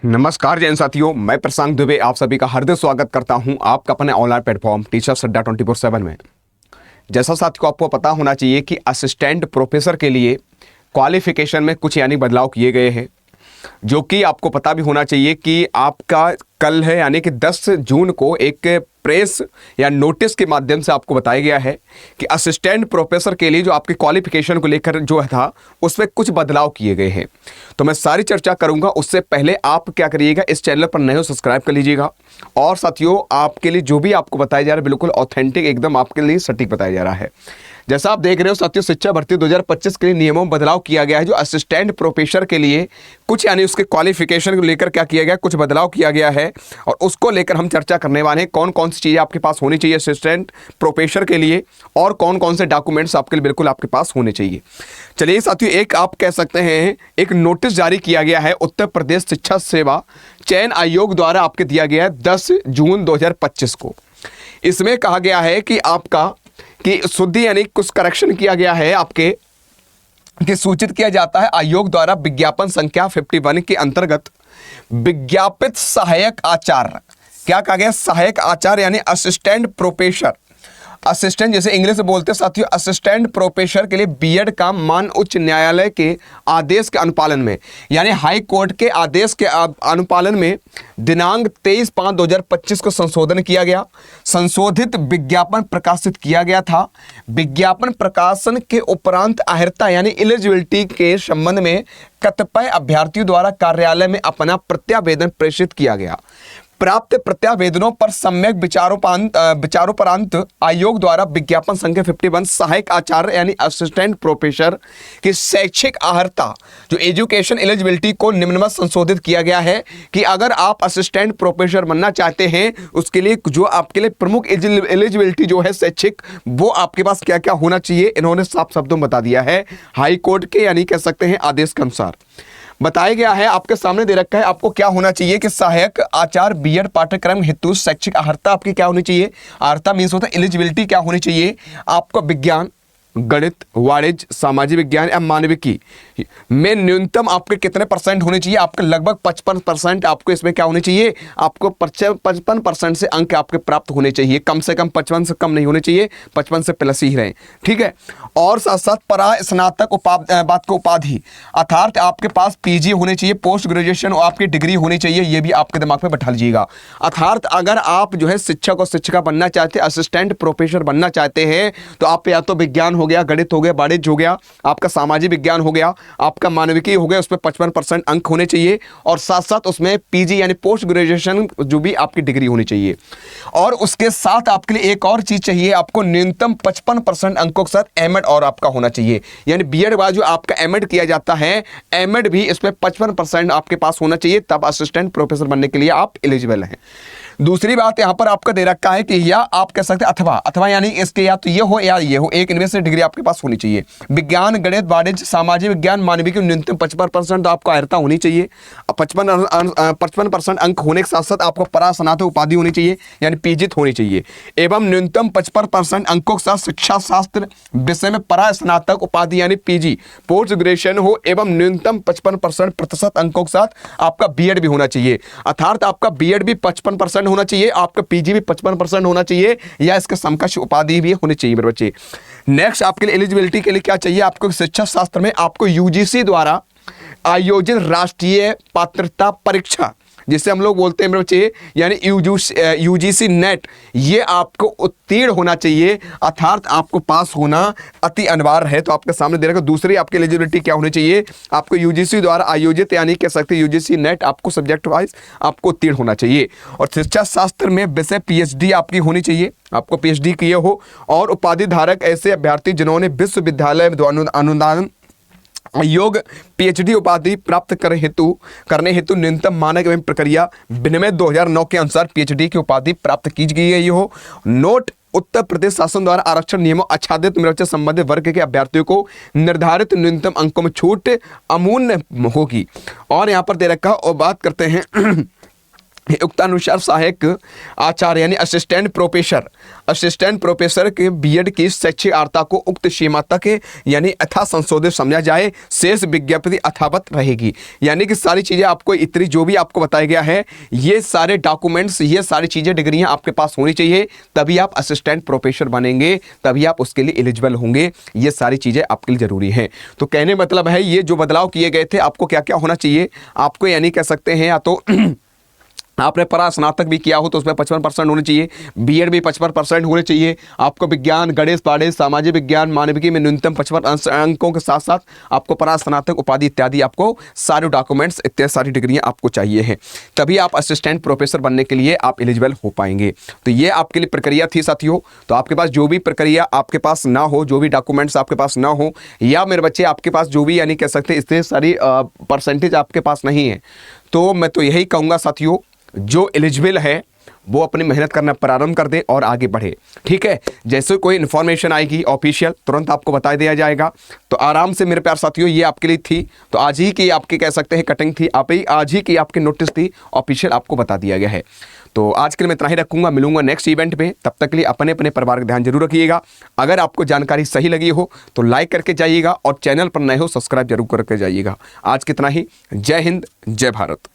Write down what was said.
नमस्कार जैन साथियों, मैं प्रशांत दुबे आप सभी का हार्दिक स्वागत करता हूं आपका अपने ऑनलाइन प्लेटफॉर्म टीचर्स अड्डा 24/7 में। जैसा साथियों आपको पता होना चाहिए कि असिस्टेंट प्रोफेसर के लिए क्वालिफिकेशन में कुछ यानी बदलाव किए गए हैं, जो कि आपको पता भी होना चाहिए कि आपका कल है यानी कि 10 जून को एक प्रेस या नोटिस के माध्यम से आपको बताया गया है कि असिस्टेंट प्रोफेसर के लिए जो आपकी क्वालिफिकेशन को लेकर जो था उसमें कुछ बदलाव किए गए हैं। तो मैं सारी चर्चा करूंगा, उससे पहले आप क्या करिएगा, इस चैनल पर नए हो सब्सक्राइब कर लीजिएगा। और साथियों आपके लिए जो भी आपको बताया जा रहा है बिल्कुल ऑथेंटिक, एकदम आपके लिए सटीक बताया जा रहा है। जैसा आप देख रहे हो साथियों, शिक्षा भर्ती 2025 के लिए नियमों में बदलाव किया गया है। जो असिस्टेंट प्रोफेसर के लिए कुछ यानी उसके क्वालिफिकेशन को लेकर क्या किया गया, कुछ बदलाव किया गया है और उसको लेकर हम चर्चा करने वाले हैं। कौन कौन सी चीज़ें आपके पास होनी चाहिए असिस्टेंट प्रोफेसर के लिए और कौन कौन से डॉक्यूमेंट्स आपके लिए बिल्कुल आपके पास होने चाहिए। चलिए साथियों, एक आप कह सकते हैं एक नोटिस जारी किया गया है उत्तर प्रदेश शिक्षा सेवा चयन आयोग द्वारा आपके दिया गया है 10 जून 2025 को। इसमें कहा गया है कि आपका कि शुद्धि यानी कुछ करेक्शन किया गया है आपके कि सूचित किया जाता है आयोग द्वारा विज्ञापन संख्या 51 के अंतर्गत विज्ञापित सहायक आचार्य, क्या कहा गया, सहायक आचार्य यानी असिस्टेंट प्रोफेसर, असिस्टेंट जैसे इंग्लिश में बोलते हैं साथियों, असिस्टेंट प्रोफेसर के लिए बीएड का मान उच्च न्यायालय के आदेश के अनुपालन में यानी हाई कोर्ट के आदेश के अनुपालन में दिनांक 23/5/2025 को संशोधन किया गया। संशोधित विज्ञापन प्रकाशित किया गया था। विज्ञापन प्रकाशन के उपरांत अर्हता यानी एलिजिबिलिटी के संबंध में कतिपय अभ्यर्थियों द्वारा कार्यालय में अपना प्रत्यावेदन प्रेषित किया गया। प्राप्त प्रत्यावेदनों पर सम्यक विचारोपरांत आयोग द्वारा विज्ञापन संख्या 51 सहायक आचार्य यानी असिस्टेंट प्रोफेसर की शैक्षिक अर्हता जो एजुकेशन एलिजिबिलिटी को निम्नवत संशोधित किया गया है कि अगर आप असिस्टेंट प्रोफेसर बनना चाहते हैं उसके लिए जो आपके लिए प्रमुख एलिजिबिलिटी जो है शैक्षिक, वो आपके पास क्या क्या होना चाहिए, इन्होंने साफ शब्दों में बता दिया है हाई कोर्ट के यानी कह सकते हैं आदेश के अनुसार बताया गया है। आपके सामने दे रखा है आपको क्या होना चाहिए कि सहायक आचार्य बीएड पाठ्यक्रम हेतु शैक्षिक अर्हता आपकी क्या होनी चाहिए। अर्हता मीन्स होता है एलिजिबिलिटी क्या होनी चाहिए। आपको विज्ञान, गणित, वाणिज्य, सामाजिक विज्ञान या मानविकी में न्यूनतम आपके कितने परसेंट होने चाहिए, आपके लगभग 55% आपको इसमें क्या होने चाहिए, आपको 55% से अंक आपके प्राप्त होने चाहिए। कम से कम 55 से कम नहीं होने चाहिए, 55 से प्लस ही रहे, ठीक है। और साथ साथ परा स्नातक बात को उपाधि अर्थात आपके पास पीजी होने चाहिए, पोस्ट ग्रेजुएशन और आपकी डिग्री होनी चाहिए, ये भी आपके दिमाग में बैठा लीजिएगा। अर्थात अगर आप जो है शिक्षक और शिक्षिका बनना चाहते हैं, असिस्टेंट प्रोफेसर बनना चाहते हैं, तो आप या तो विज्ञान हो गया, गणित हो गया, वाणिज्य हो गया, आपका सामाजिक विज्ञान हो गया, आपका मानविकी हो गया, उसमें 55% अंक होने चाहिए और साथ साथ उसमें पीजी यानी पोस्ट ग्रेजुएशन जो भी आपकी डिग्री होनी चाहिए। और उसके साथ आपके लिए एक और चीज चाहिए, आपको न्यूनतम 55% अंकों के साथ एमएड और आपका होना चाहिए, यानी बीएड बाद जो आपका एमएड किया जाता है, एमएड भी इसमें 55% आपके पास होना चाहिए, तब असिस्टेंट प्रोफेसर बनने के लिए आप एलिजिबल हैं। दूसरी बात यहां पर आपका दे रखा है कि या आप कह सकते हैं अथवा यानी इसके या तो ये हो या ये हो, एक इनमें से डिग्री आपके पास होनी चाहिए। विज्ञान, गणित, वाणिज्य, सामाजिक विज्ञान, मानविकी न्यूनतम 55% तो आपको अर्हता होनी चाहिए। 55% अंक होने के साथ साथ आपको परास्नातक उपाधि होनी चाहिए यानी पीजित होनी चाहिए एवं न्यूनतम 55% अंकों के साथ शिक्षा शास्त्र विषय में परास्नातक उपाधि यानी पीजी पोस्ट ग्रेजुएशन हो एवं न्यूनतम 55% अंकों के साथ आपका बीएड भी होना चाहिए। अर्थात आपका बीएड भी 55% होना चाहिए, आपका पीजी भी 55% होना चाहिए या इसके समकक्ष उपाधि भी होनी चाहिए मेरे बच्चे। नेक्स्ट आपके लिए एलिजिबिलिटी के लिए क्या चाहिए, आपको शिक्षा शास्त्र में आपको यूजीसी द्वारा आयोजित राष्ट्रीय पात्रता परीक्षा जिसे हम लोग बोलते हैं मेरे बच्चे यानी यूजीसी नेट, ये आपको उत्तीर्ण होना चाहिए, अर्थात आपको पास होना अति अनिवार्य है। तो आपके सामने दे रखा। दूसरी आपकी एलिजिबिलिटी क्या होनी चाहिए, आपको यूजीसी द्वारा आयोजित यानी कह सकते हैं यूजीसी नेट, आपको सब्जेक्ट वाइज आपको उत्तीर्ण होना चाहिए। और शिक्षा शास्त्र में विषय पीएचडी आपकी होनी चाहिए, आपको पीएचडी किए हो। और उपाधि धारक ऐसे अभ्यर्थी जिन्होंने विश्वविद्यालय अनुदान आयोग पीएचडी उपाधि प्राप्त करने हेतु न्यूनतम मानक एवं प्रक्रिया विनिमय 2009 के अनुसार पीएचडी की उपाधि प्राप्त की गई हो। नोट उत्तर प्रदेश शासन द्वारा आरक्षण नियमों आच्छादित मेरे संबंधित वर्ग के अभ्यर्थियों को निर्धारित न्यूनतम अंकों में छूट अमूल्य होगी। और यहाँ पर दे रखा और बात करते हैं उक्तानुसार सहायक आचार्य यानी असिस्टेंट प्रोफेसर के बीएड की शैक्षिक अर्हता को उक्त सीमा तक यानी यथा संशोधित समझा जाए, शेष विज्ञप्ति अथावत रहेगी। यानी कि सारी चीज़ें आपको इतनी जो भी आपको बताया गया है, ये सारे डॉक्यूमेंट्स, ये सारी चीज़ें, डिग्रियां आपके पास होनी चाहिए, तभी आप असिस्टेंट प्रोफेसर बनेंगे, तभी आप उसके लिए एलिजिबल होंगे। ये सारी चीज़ें आपके लिए ज़रूरी हैं। तो कहने मतलब है ये जो बदलाव किए गए थे, आपको क्या क्या होना चाहिए, आपको यानी कह सकते हैं या तो आपने परा स्नातक भी किया हो तो उसमें 55% होने चाहिए, बीएड भी 55% होने चाहिए, आपको विज्ञान, गणित, पाठ्य, सामाजिक विज्ञान, मानविकी में न्यूनतम 55 अंकों के साथ साथ आपको परा स्नातक उपाधि इत्यादि, आपको सारे डॉक्यूमेंट्स, इतने सारी डिग्रियां आपको चाहिए हैं, तभी आप असिस्टेंट प्रोफेसर बनने के लिए आप एलिजिबल हो पाएंगे। तो ये आपके लिए प्रक्रिया थी साथियों। तो आपके पास जो भी प्रक्रिया आपके पास ना हो, जो भी डॉक्यूमेंट्स आपके पास ना हो, या मेरे बच्चे आपके पास जो भी यानी कह सकते हैं इतने सारी परसेंटेज आपके पास नहीं है, तो मैं तो यही कहूँगा साथियों, जो एलिजिबल है वो अपनी मेहनत करना प्रारंभ कर दे और आगे बढ़े। ठीक है, जैसे कोई इन्फॉर्मेशन आएगी ऑफिशियल, तुरंत आपको बता दिया जाएगा। तो आराम से मेरे प्यार साथियों, ये आपके लिए थी, तो आज ही की आपकी कह सकते हैं कटिंग थी, आज ही की आपकी नोटिस थी, ऑफिशियल आपको बता दिया गया है। तो आज के लिए मैं इतना ही रखूंगा, मिलूंगा नेक्स्ट इवेंट में। तब तक के लिए अपने अपने परिवार का ध्यान जरूर रखिएगा। अगर आपको जानकारी सही लगी हो तो लाइक करके जाइएगा, और चैनल पर नए हो सब्सक्राइब जरूर करके जाइएगा। आज कितना ही, जय हिंद, जय भारत।